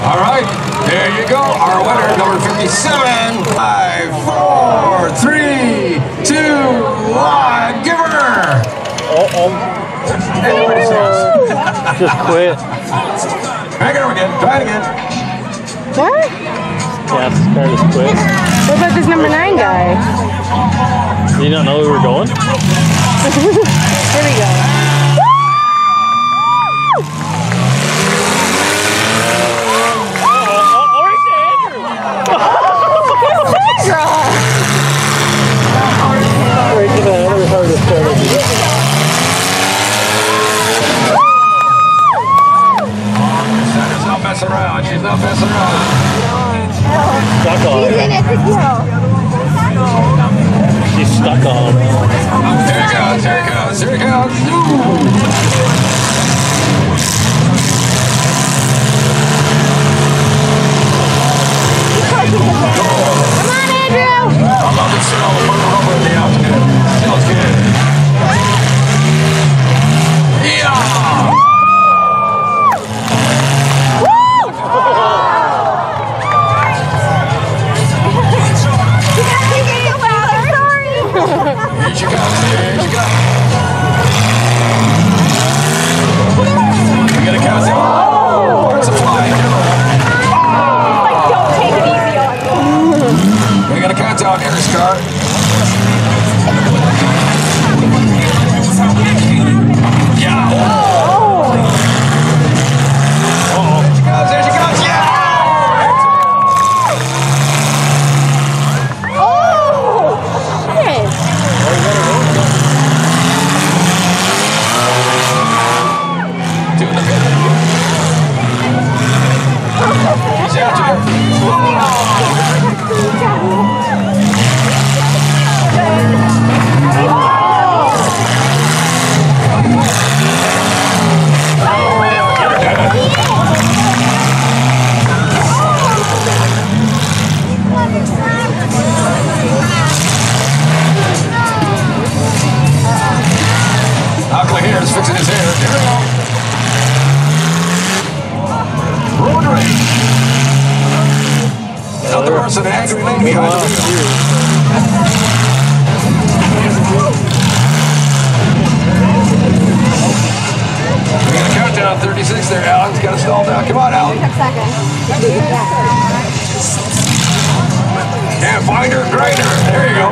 All right, there you go. Our winner, number 57. 5, 4, 3, 2, 1. Give her. Just quit. Back it up again. Try it again. What? Yeah, this car just quit. What about this number 9 guy? You don't know where we're going? Here we go. Around. She's not messing around. Stuck on him. She's stuck on him. Here it goes, here it goes, here it goes. Come on, Andrew! I love it, all the rubber in the outfit. Smells good. Yeah! Here she goes, here she goes. We got a countdown. Oh, it's a fly. Don't take it easy on me. We got a countdown here, Scott. Yeah. There she goes, there she goes. Yeah. Uncle here is fixing his hair. Here we go. Road race. Another person, an angry lady behind the wheel. We got a countdown, 36 there, Alan's got to stall down. Come on, Alan. Can't find her grinder. There you go.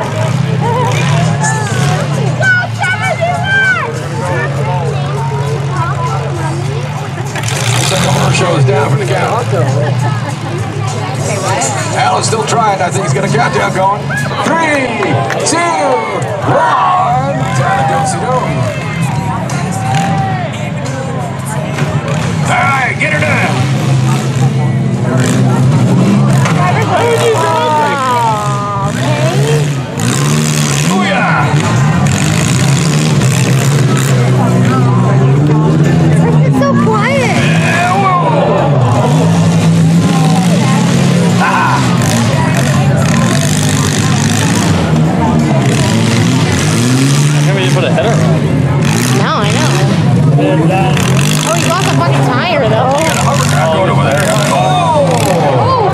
Shows down for the count. Alan's still trying. I think he's got a countdown going. 3, 2, 1. All right, get her down. Oh yeah. It's so quiet. Put a header on. No, I know. Oh, he lost a fucking tire, though. Going over there. Oh!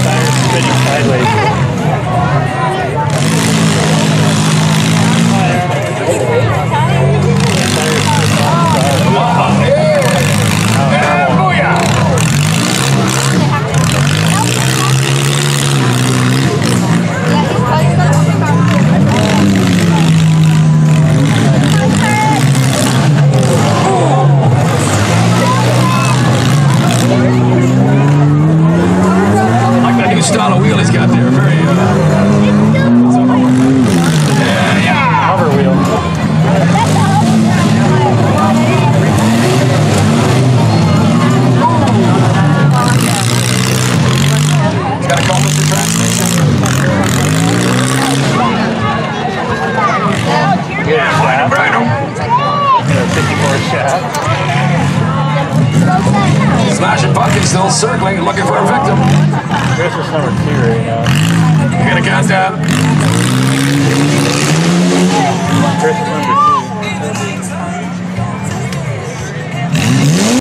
Tire's spinning sideways. Style of wheel he's got there, very yeah. Hover wheel. He's got to call Mr. Transmission. Yeah, find him, right him. 54 shot. Smashing pumpkin still circling, looking for a victim. Chris is number 2 right now. You got a countdown. Chris is number